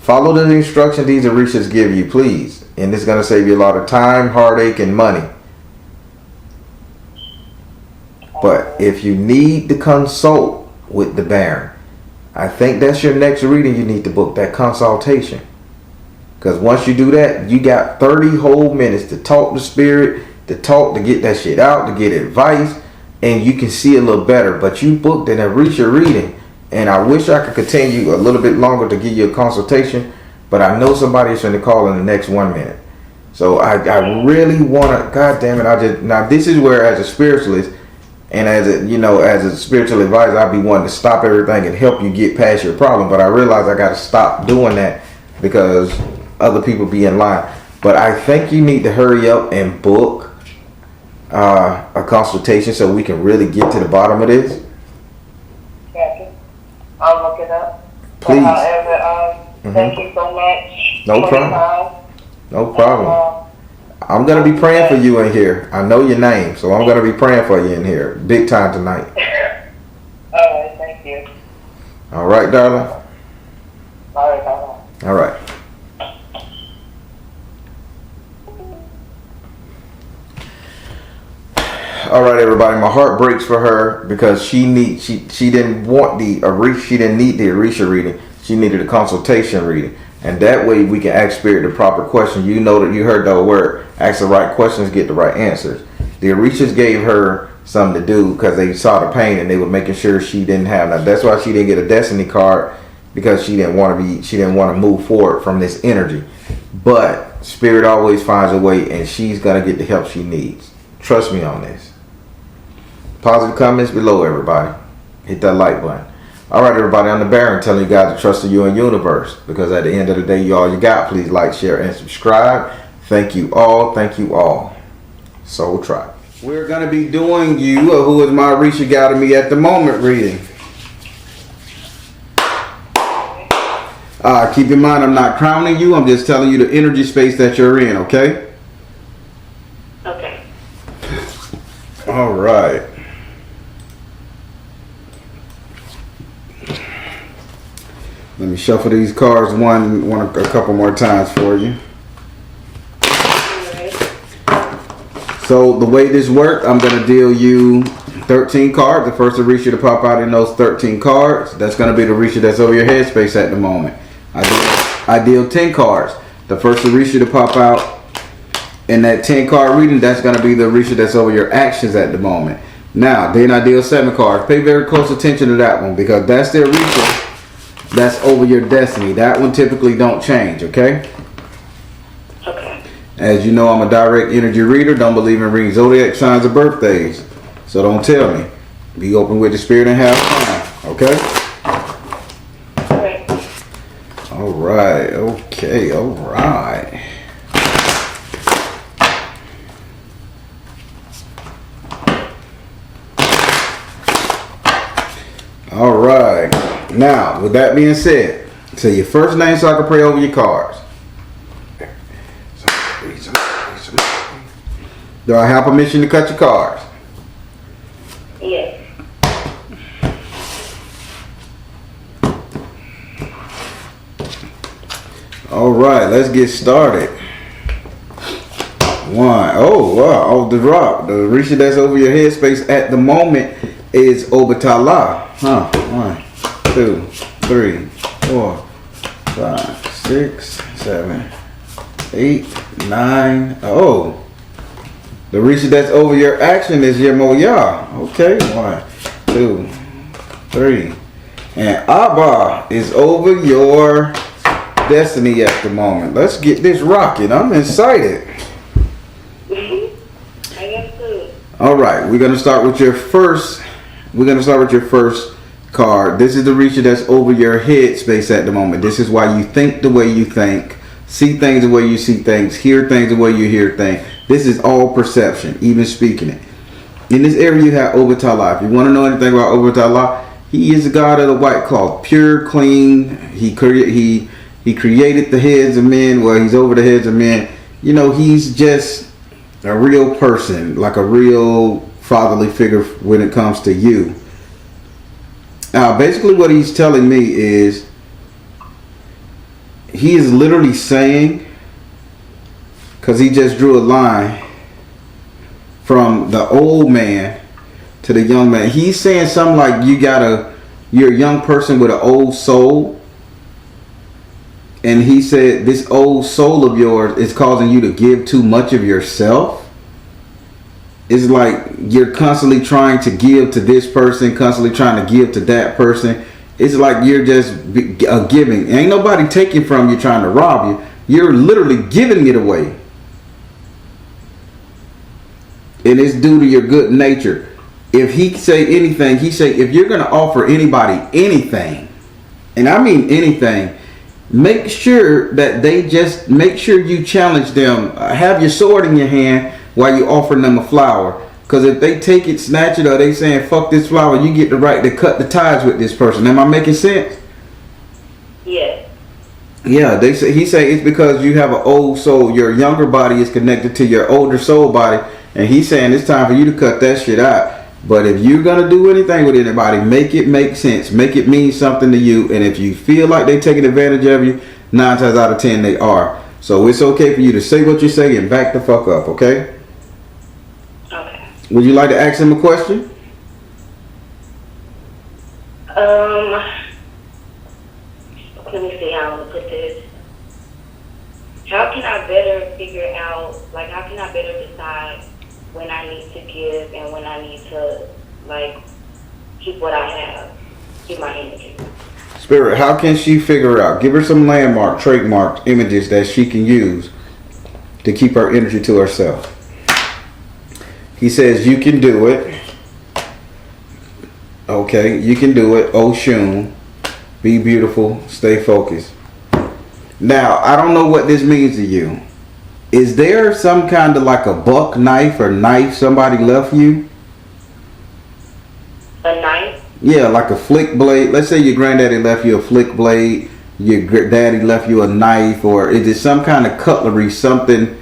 Follow the instructions these Orishas give you, please. And it's going to save you a lot of time, heartache, and money. But if you need to consult with the Baron, I think that's your next reading. You need to book that consultation. Because once you do that, you got 30 whole minutes to talk to spirit, to get that shit out, to get advice, and you can see a little better. But you booked an Orisha reading, and I wish I could continue a little bit longer to give you a consultation, but I know somebody's going to call in the next 1 minute. So I really want to, God damn it, now this is where as a spiritualist, and as a spiritual advisor, I'd be wanting to stop everything and help you get past your problem. But I realize I got to stop doing that because other people be in line. But I think you need to hurry up and book a consultation so we can really get to the bottom of this. Gotcha. I'll look it up. Please. Thank you so much. No problem. No problem. I'm going to be praying for you in here. I know your name, so I'm going to be praying for you in here. Big time tonight. All right, thank you. All right, darling? All right, bye-bye. All right. All right, everybody. My heart breaks for her because she didn't want the Orisha. She didn't need the Orisha reading. She needed a consultation reading, and that way we can ask Spirit the proper question. You know that you heard the word. Ask the right questions, get the right answers. The Orishas gave her something to do because they saw the pain and they were making sure she didn't have that. That's why she didn't get a destiny card, because she didn't want to move forward from this energy. But Spirit always finds a way, and she's gonna get the help she needs. Trust me on this. Positive comments below, everybody. Hit that like button. All right, everybody. I'm the Baron, telling you guys to trust in you and universe, because at the end of the day, you all you got. Please like, share, and subscribe. Thank you all. Thank you all. Soul Tribe. We're gonna be doing you who is my Orisha guiding me at the moment reading. Keep in mind, I'm not crowning you. I'm just telling you the energy space that you're in. Okay. Okay. All right. Let me shuffle these cards a couple more times for you. So the way this works, I'm going to deal you 13 cards. The first Orisha to pop out in those 13 cards, that's going to be the Orisha that's over your headspace at the moment. I deal 10 cards. The first Orisha to pop out in that 10 card reading, that's going to be the Orisha that's over your actions at the moment. Now, then I deal 7 cards. Pay very close attention to that one, because that's the Orisha that's over your destiny. That one typically don't change, okay? Okay. As you know, I'm a direct energy reader. Don't believe in reading zodiac signs or birthdays. So don't tell me. Be open with the Spirit and have fun, okay? Okay. All right, okay, all right. All right. Now, with that being said, say your first name so I can pray over your cards. Do I have permission to cut your cards? Yes. All right, let's get started. One. Oh, wow. Off the drop. The Orisha that's over your headspace at the moment is Obatala. 1, 2, 3, 4, 5, 6, 7, 8, 9. Oh. The Orisha that's over your action is your Moya. Okay. 1, 2, 3. And Abba is over your destiny at the moment. Let's get this rocking. I'm excited. I guess so. All right, we're gonna start with your first. Card. This is the Orisha that's over your head space at the moment. This is why you think the way you think, see things the way you see things, hear things the way you hear things. This is all perception, even speaking it. In this area, you have Obatala. If you want to know anything about Obatala, he is the god of the white cloth, pure, clean. He created the heads of men. Well, he's over the heads of men. You know, he's just a real person, like a real fatherly figure when it comes to you. Basically what he's telling me is he is literally saying, because he just drew a line from the old man to the young man. He's saying something like you're a young person with an old soul. And he said this old soul of yours is causing you to give too much of yourself. It's like you're constantly trying to give to this person, constantly trying to give to that person. It's like you're just giving. Ain't nobody taking from you trying to rob you. You're literally giving it away. And it's due to your good nature. If he say anything, he say if you're going to offer anybody anything, and I mean anything, make sure you challenge them. Have your sword in your hand while you offering them a flower. Because if they take it, snatch it, or they saying fuck this flower, you get the right to cut the ties with this person. Am I making sense? Yes. Yeah, he say it's because you have an old soul. Your younger body is connected to your older soul body, and he's saying it's time for you to cut that shit out. But if you're gonna do anything with anybody, make it make sense, make it mean something to you. And if you feel like they're taking advantage of you, 9 times out of 10 they are. So it's okay for you to say what you say and back the fuck up, okay? Okay. Would you like to ask him a question? Let me see how I'm gonna put this. How can I better figure out, like, how can I better decide when I need to give and when I need to, like, keep what I have, keep my energy? Spirit, how can she figure out? Give her some landmark, trademark images that she can use to keep her energy to herself. He says you can do it. Okay, you can do it. Oshun. Be beautiful. Stay focused. Now, I don't know what this means to you. Is there some kind of like a buck knife or knife somebody left you? A knife? Yeah, like a flick blade. Let's say your granddaddy left you a flick blade. Your daddy left you a knife. Or is it some kind of cutlery, something,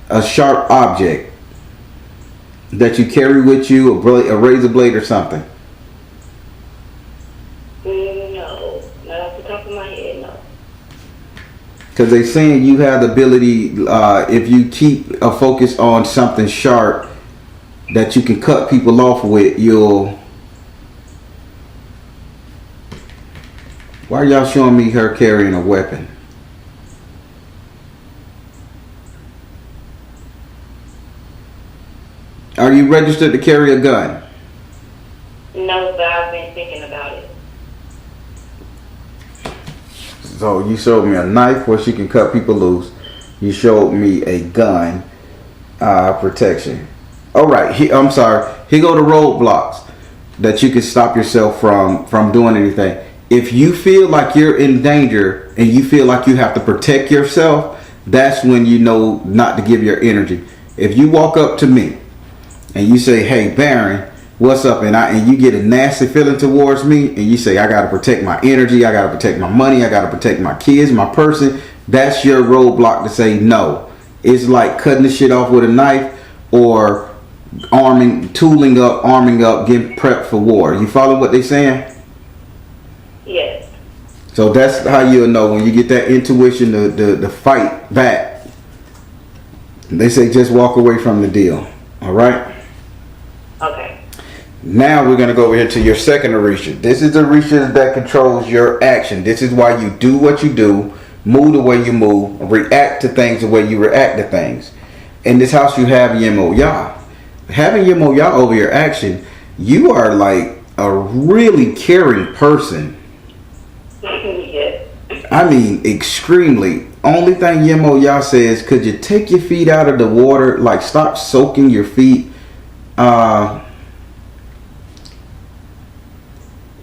a sharp object that you carry with you, a razor blade or something? No. Not off the top of my head, no. Because they're saying you have the ability, if you keep a focus on something sharp that you can cut people off with, you'll... Why are y'all showing me her carrying a weapon? Are you registered to carry a gun? No, but I've been thinking about it. So you showed me a knife where she can cut people loose. You showed me a gun, protection. All right, I'm sorry. Here go the roadblocks that you can stop yourself from doing anything. If you feel like you're in danger and you feel like you have to protect yourself, that's when you know not to give your energy. If you walk up to me and you say, "Hey, Baron, what's up?" and you get a nasty feeling towards me, and you say, "I gotta protect my energy, I gotta protect my money, I gotta protect my kids, my person," that's your roadblock to say no. It's like cutting the shit off with a knife or arming up, getting prepped for war. You follow what they saying? Yes. So that's how you'll know when you get that intuition to fight back. They say just walk away from the deal. All right? Okay. Now we're going to go over here to your second Orisha. This is the Orisha that controls your action. This is why you do what you do, move the way you move, react to things the way you react to things. In this house you have Yemoyah. Having Yemoyah over your action, you are like a really caring person. Yes. I mean, extremely. Only thing Yemoyah says, could you take your feet out of the water? Like, stop soaking your feet.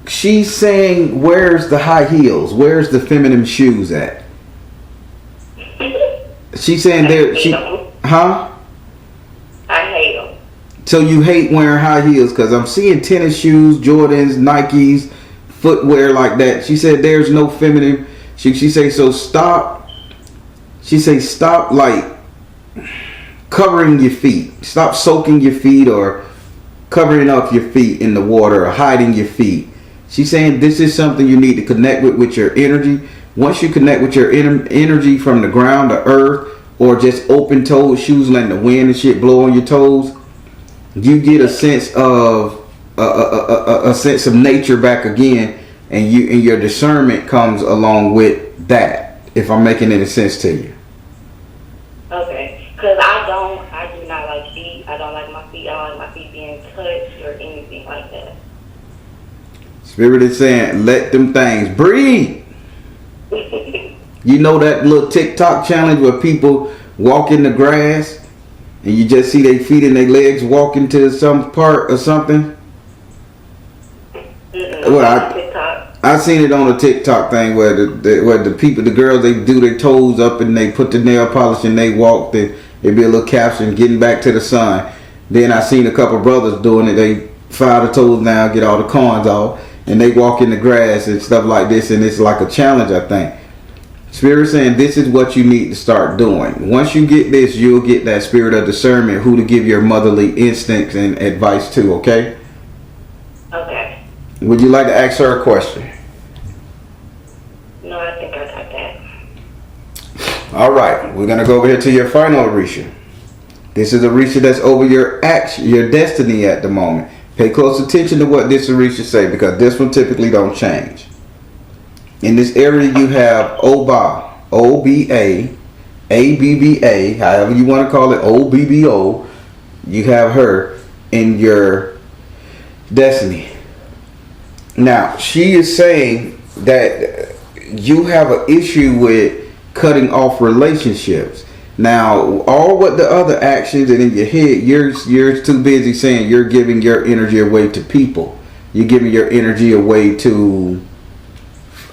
She's saying, where's the high heels? Where's the feminine shoes at? She's saying huh? I hate them. So you hate wearing high heels? Because I'm seeing tennis shoes, Jordans, Nikes, footwear like that. She said there's no feminine. She say, so stop. She say stop like covering your feet. Stop soaking your feet or covering up your feet in the water or hiding your feet. She's saying this is something you need to connect with your energy. Once you connect with your energy from the ground to earth, or just open toed shoes, letting the wind and shit blow on your toes, you get a sense of a sense of nature back again, and your discernment comes along with that. If I'm making any sense to you. Okay, because I do not like feet. I don't like my feet. I don't like my feet being touched or anything like that. Spirit is saying, let them things breathe. You know that little TikTok challenge where people walk in the grass and you just see their feet and their legs walk into some part or something? Well, I seen it on a TikTok thing where the people, the girls, they do their toes up and they put the nail polish and they walk. It'd be a little caption, getting back to the sun. Then I seen a couple brothers doing it. They file the toes down, get all the corns off, and they walk in the grass and stuff like this. And it's like a challenge, I think. Spirit saying this is what you need to start doing. Once you get this, you'll get that spirit of discernment, who to give your motherly instincts and advice to, okay? Okay. Would you like to ask her a question? No, I think I got that. All right, we're going to go over here to your final Orisha. This is Orisha that's over your action, your destiny at the moment. Pay close attention to what this Orisha say, because this one typically don't change. In this area, you have Oba, O-B-A, A-B-B-A, however you want to call it, O-B-B-O. You have her in your destiny. Now, she is saying that you have an issue with cutting off relationships. Now, all what the other actions and in your head, you're too busy saying you're giving your energy away to people. You're giving your energy away to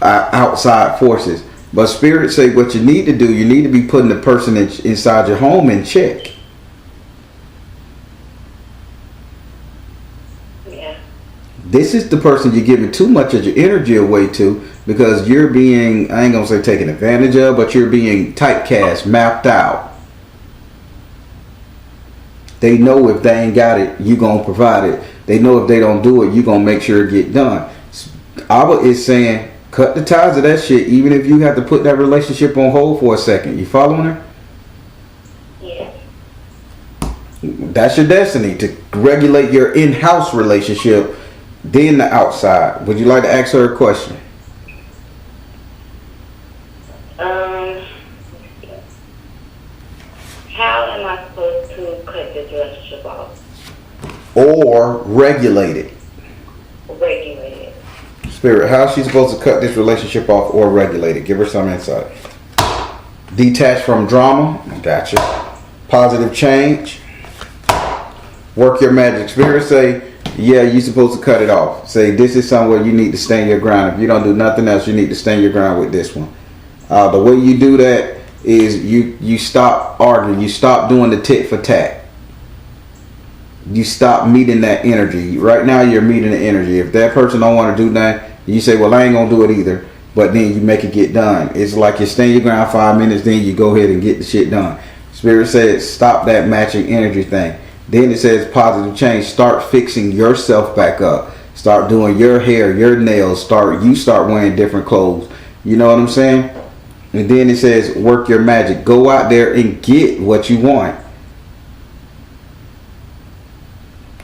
outside forces. But Spirit say what you need to do, you need to be putting the person inside your home in check. Yeah. This is the person you're giving too much of your energy away to, because you're being, I ain't gonna say taken advantage of, but you're being typecast, mapped out. They know if they ain't got it, you gonna provide it. They know if they don't do it, you gonna make sure it get done. Abba is saying, cut the ties of that shit, even if you have to put that relationship on hold for a second. You following her? Yeah. That's your destiny, to regulate your in-house relationship, then the outside. Would you like to ask her a question? How am I supposed to cut this relationship off? Or regulate it. Regulate it. Spirit, how is she supposed to cut this relationship off or regulate it? Give her some insight. Detach from drama. Gotcha. Positive change. Work your magic. Spirit say, yeah, you're supposed to cut it off. Say, this is somewhere you need to stand your ground. If you don't do nothing else, you need to stand your ground with this one. The way you do that is you stop arguing. You stop doing the tit for tat. You stop meeting that energy. Right now, you're meeting the energy. If that person don't want to do that, you say, well, I ain't going to do it either. But then you make it get done. It's like you stand your ground 5 minutes, then you go ahead and get the shit done. Spirit says, stop that matching energy thing. Then it says positive change. Start fixing yourself back up. Start doing your hair, your nails. Start wearing different clothes. You know what I'm saying? And then it says work your magic. Go out there and get what you want.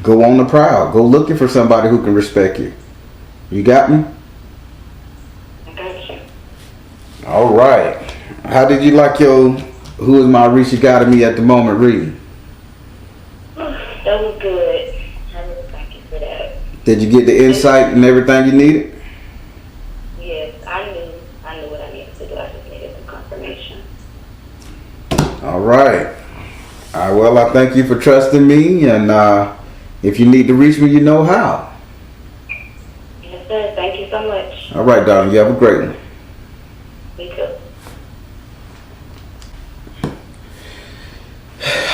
Go on the prowl. Go looking for somebody who can respect you. You got me? I got you. All right. How did you like your Who Is My Risha Got Me at the moment reading? That was good. I really thank you for that. Did you get the insight and everything you needed? Yes, I knew what I needed to do. I just needed some confirmation. All right. Well, I thank you for trusting me, and if you need to reach me, you know how. Yes, sir. Thank you so much. All right, darling. You have a great one. Me too.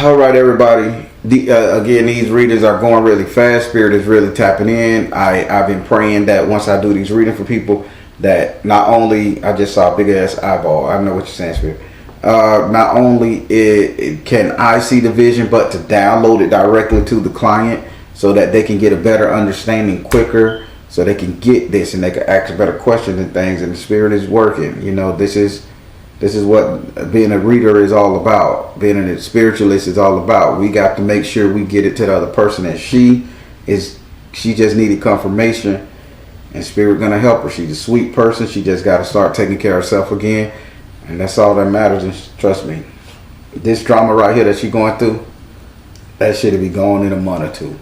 All right, everybody. Again, these readings are going really fast. Spirit is really tapping in. I've been praying that once I do these readings for people, that not only I just saw a big ass eyeball. I know what you're saying, Spirit. Not only it can I see the vision, but to download it directly to the client so that they can get a better understanding quicker, so they can get this and they can ask better questions and things. And the Spirit is working. You know, this is what being a reader is all about. Being a spiritualist is all about. We got to make sure we get it to the other person. And she just needed confirmation, and Spirit gonna help her. She's a sweet person. She just got to start taking care of herself again, and that's all that matters. And trust me, this drama right here that she going through, that shit'll be gone in a month or two.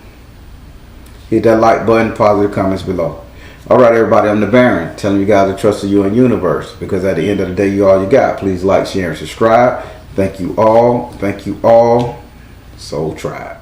Hit that like button. Positive comments below. All right, everybody, I'm the Baron, telling you guys to trust in you and universe, because at the end of the day, you all you got. Please like, share, and subscribe. Thank you all. Thank you all. Soul Tribe.